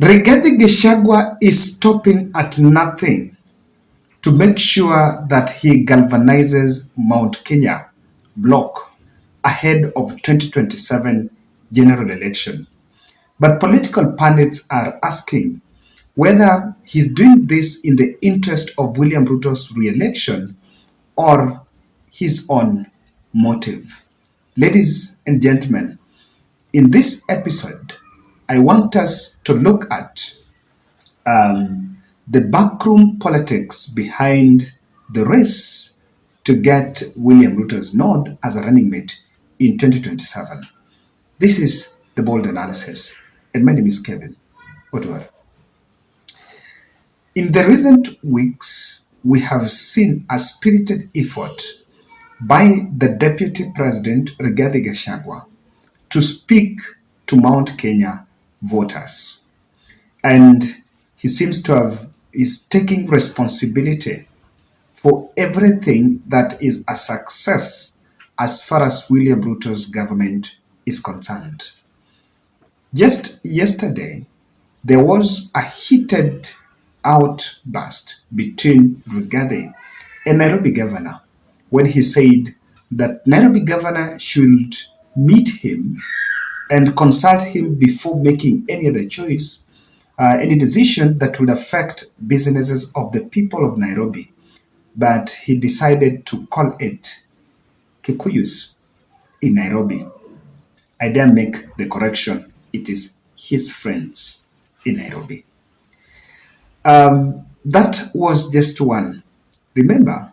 Rigathi Gachagua is stopping at nothing to make sure that he galvanizes Mount Kenya bloc ahead of 2027 general election. But political pundits are asking whether he's doing this in the interest of William Ruto's re-election or his own motive. Ladies and gentlemen, in this episode, I want us to look at the backroom politics behind the race to get William Ruto's nod as a running mate in 2027. This is the bold analysis, and my name is Kevin Oduor. In the recent weeks, we have seen a spirited effort by the Deputy President Rigathi Gachagua to speak to Mount Kenya voters. And he seems to have is taking responsibility for everything that is a success as far as William Ruto's government is concerned. Just yesterday, there was a heated outburst between Rigathi and Nairobi governor when he said that Nairobi governor should meet him and consult him before making any other choice, any decision that would affect businesses of the people of Nairobi. But he decided to call it Kikuyus in Nairobi. I dare make the correction. It is his friends in Nairobi. That was just one. Remember,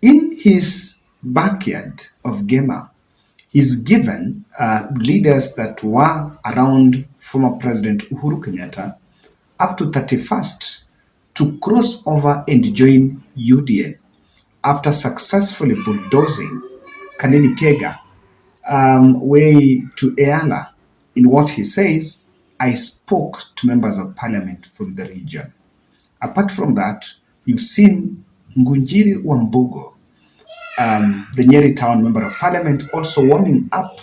in his backyard of Gema, he's given leaders that were around former President Uhuru Kenyatta up to 31st to cross over and join UDA after successfully bulldozing Kanini Kega way to Eala. In what he says, I spoke to members of parliament from the region. Apart from that, you've seen Ngunjiri Wambugo, the Nyeri town member of parliament, also warming up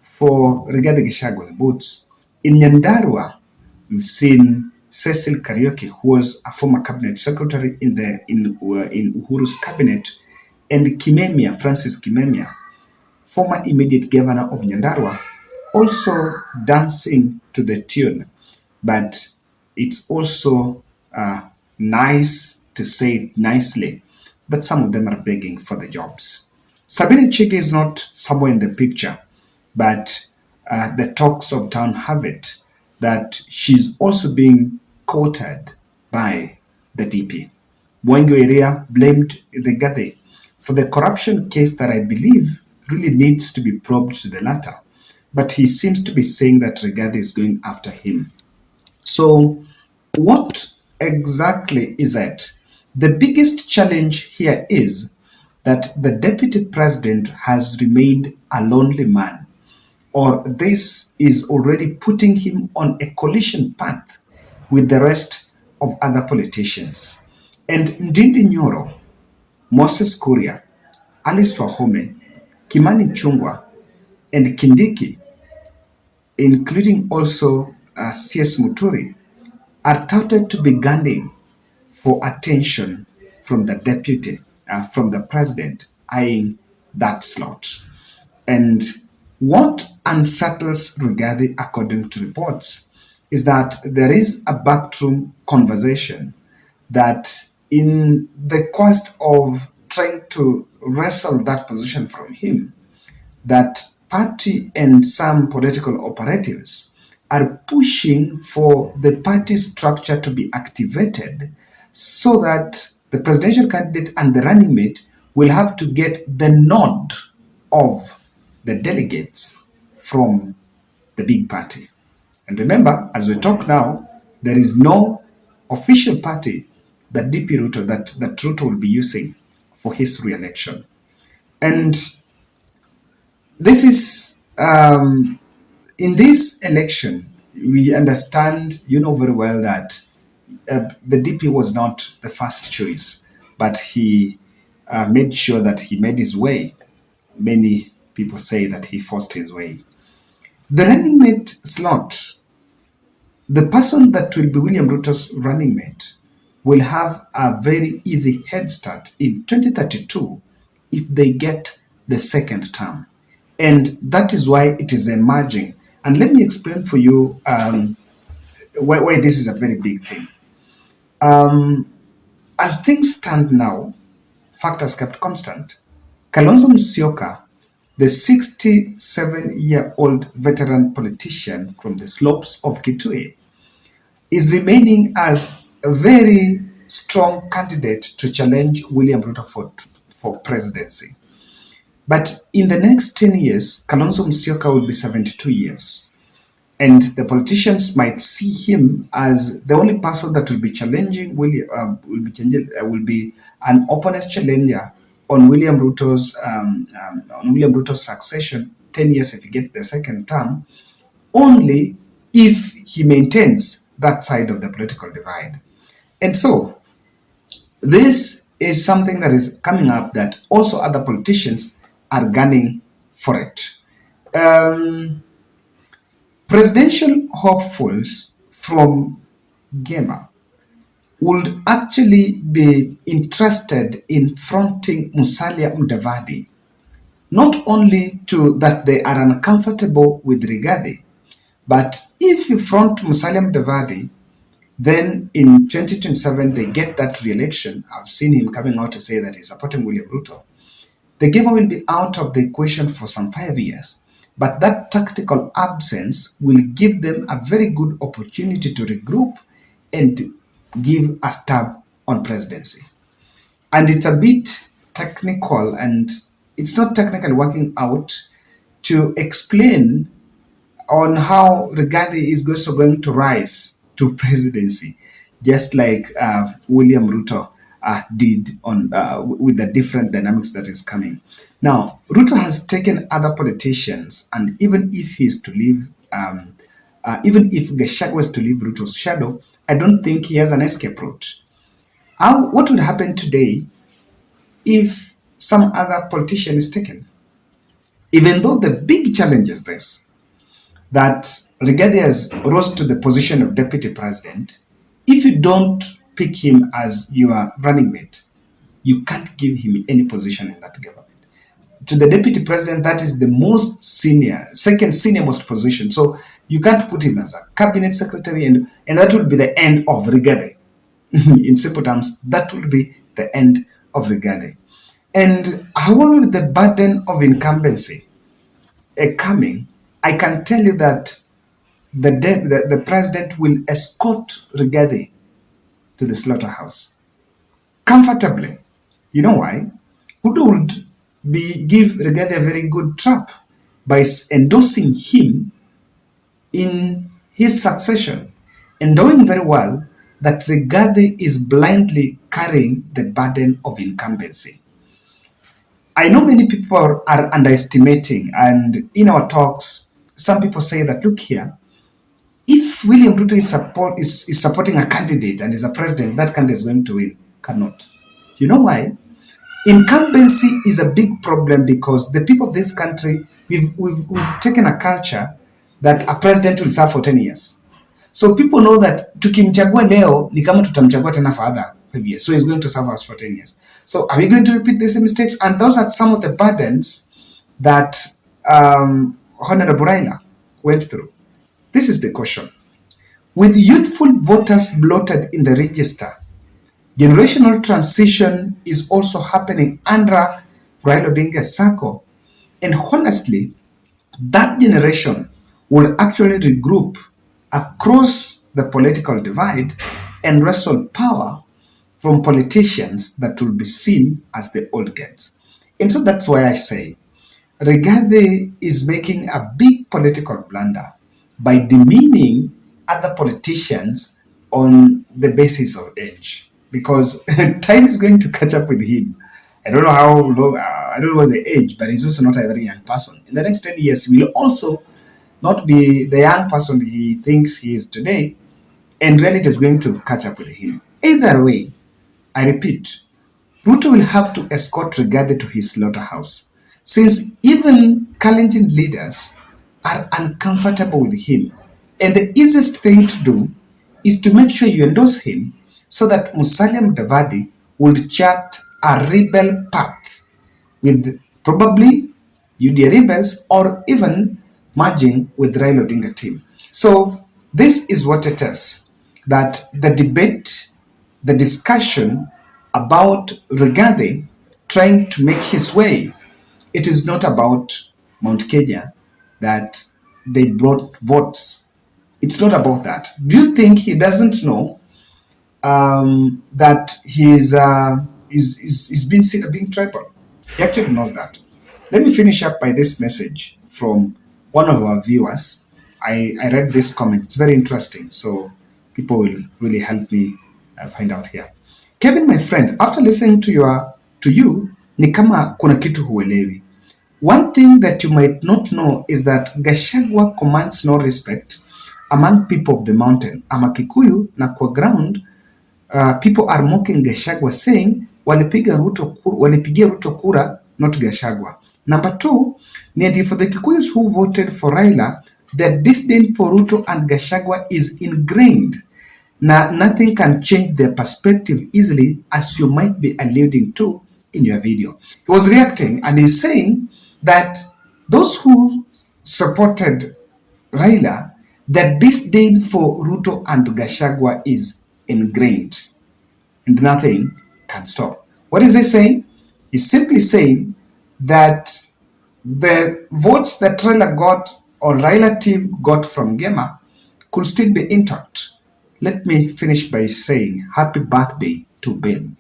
for Rigathi Gachagua's boots. In Nyandarua, we've seen Cecil Kariuki, who was a former cabinet secretary in Uhuru's cabinet, and Francis Kimemia, former immediate governor of Nyandarua, also dancing to the tune. But it's also nice to say it nicely that some of them are begging for the jobs. Sabine Chege is not somewhere in the picture, but the talks of town have it that she's also being quoted by the DP. Mwengu area blamed Rigathi for the corruption case that I believe really needs to be probed to the latter. But he seems to be saying that Rigathi is going after him. So what exactly is it? The biggest challenge here is that the deputy president has remained a lonely man, or this is already putting him on a collision path with the rest of other politicians. And Ndindi Nyoro, Moses Kuria, Alice Wahome, Kimani Chungwa, and Kindiki, including also C.S. Muturi, are touted to be gunning for attention from the deputy, from the president, eyeing that slot. And what unsettles Rigathi, according to reports, is that there is a backroom conversation that in the quest of trying to wrestle that position from him, that party and some political operatives are pushing for the party structure to be activated so that the presidential candidate and the running mate will have to get the nod of the delegates from the big party. And remember, as we talk now, there is no official party that DP Ruto, that Ruto will be using for his re-election. And this is, in this election, we understand, you know very well that the DP was not the first choice, but he made sure that he made his way. Many people say that he forced his way. The running mate slot the person that will be William Ruto's running mate will have a very easy head start in 2032 if they get the second term. And that is why it is emerging. And let me explain for you why this is a very big thing. As things stand now, factors kept constant, Kalonzo Musyoka, the 67-year-old veteran politician from the slopes of Kitui, is remaining as a very strong candidate to challenge William Ruto for presidency. But in the next 10 years, Kalonzo Musyoka will be 72 years. And the politicians might see him as the only person that will be challenging will be an opponent challenger on William Ruto's succession 10 years if he gets the second term, only if he maintains that side of the political divide. And so this is something that is coming up that also other politicians are gunning for it. Presidential hopefuls from Gema would actually be interested in fronting Musalia Mudavadi, not only to that they are uncomfortable with Rigathi, but if you front Musalia Mudavadi, then in 2027 they get that re-election. I've seen him coming out to say that he's supporting William Ruto. The Gema will be out of the equation for some 5 years. But that tactical absence will give them a very good opportunity to regroup and give a stab on presidency. And it's a bit technical, and it's not technically working out to explain on how Rigathi is also going to rise to presidency, just like William Ruto did with the different dynamics that is coming. Now, Ruto has taken other politicians, and even if he's to leave, even if Gachagua was to leave Ruto's shadow, I don't think he has an escape route. What would happen today if some other politician is taken? Even though the big challenge is this, that Rigathi has rose to the position of deputy president, if you don't pick him as your running mate, you can't give him any position in that government. To the deputy president, that is the most senior, second senior most position. So you can't put him as a cabinet secretary, and that would be the end of Rigathi. In simple terms, that would be the end of Rigathi. And however, the burden of incumbency coming, I can tell you that the president will escort Rigathi to the slaughterhouse comfortably. You know why? Who would give Rigathi a very good trap by endorsing him in his succession and knowing very well that Rigathi is blindly carrying the burden of incumbency. I know many people are underestimating, and in our talks, some people say that, look here, if William Ruto is supporting a candidate and is a president, that candidate is going to win. Cannot. You know why? Incumbency is a big problem because the people of this country, we've taken a culture that a president will serve for 10 years. So people know that tukimchagua leo ni kama tutamchagua tena for other 5 years. So he's going to serve us for 10 years. So are we going to repeat these mistakes? And those are some of the burdens that Honorable Raila went through. This is the question. With youthful voters bloated in the register, generational transition is also happening under Raila Odinga's circle. And honestly, that generation will actually regroup across the political divide and wrestle power from politicians that will be seen as the old guards. And so that's why I say Rigathi is making a big political blunder by demeaning other politicians on the basis of age, because time is going to catch up with him. I don't know how long, I don't know the age, but he's also not a very young person. In the next 10 years, he will also not be the young person he thinks he is today, and reality is going to catch up with him. Either way, I repeat, Ruto will have to escort Rigathi to his slaughterhouse, since even Kalenjin leaders are uncomfortable with him And the easiest thing to do is to make sure you endorse him so that Musalia Mudavadi would chart a rebel path with probably UDA rebels or even merging with Raila Odinga team. So this is what it is, that the debate, the discussion about Rigathi trying to make his way, it is not about Mount Kenya, that they brought votes. It's not about that. Do you think he doesn't know that he's been seen as being tribal? He actually knows that. Let me finish up by this message from one of our viewers. I read this comment. It's very interesting. So people will really help me find out here. Kevin, my friend, after listening to you, ni kama kuna kitu huelewi. One thing that you might not know is that Gachagua commands no respect among people of the mountain. Ama Kikuyu na kwa ground, people are mocking Gachagua, saying walipigia Ruto kura, not Gachagua. Number two, nearly for the Kikuyus who voted for Raila, the disdain for Ruto and Gachagua is ingrained. Now, nothing can change their perspective easily, as you might be alluding to in your video. He was reacting and he's saying that those who supported Raila, the disdain for Ruto and Gachagua is ingrained and nothing can stop. What is he saying? He's simply saying that the votes that Raila got or Raila team got from Gema could still be intact. Let me finish by saying happy birthday to Ben,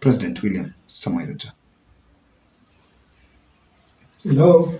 President William Samoei Ruto. Hello.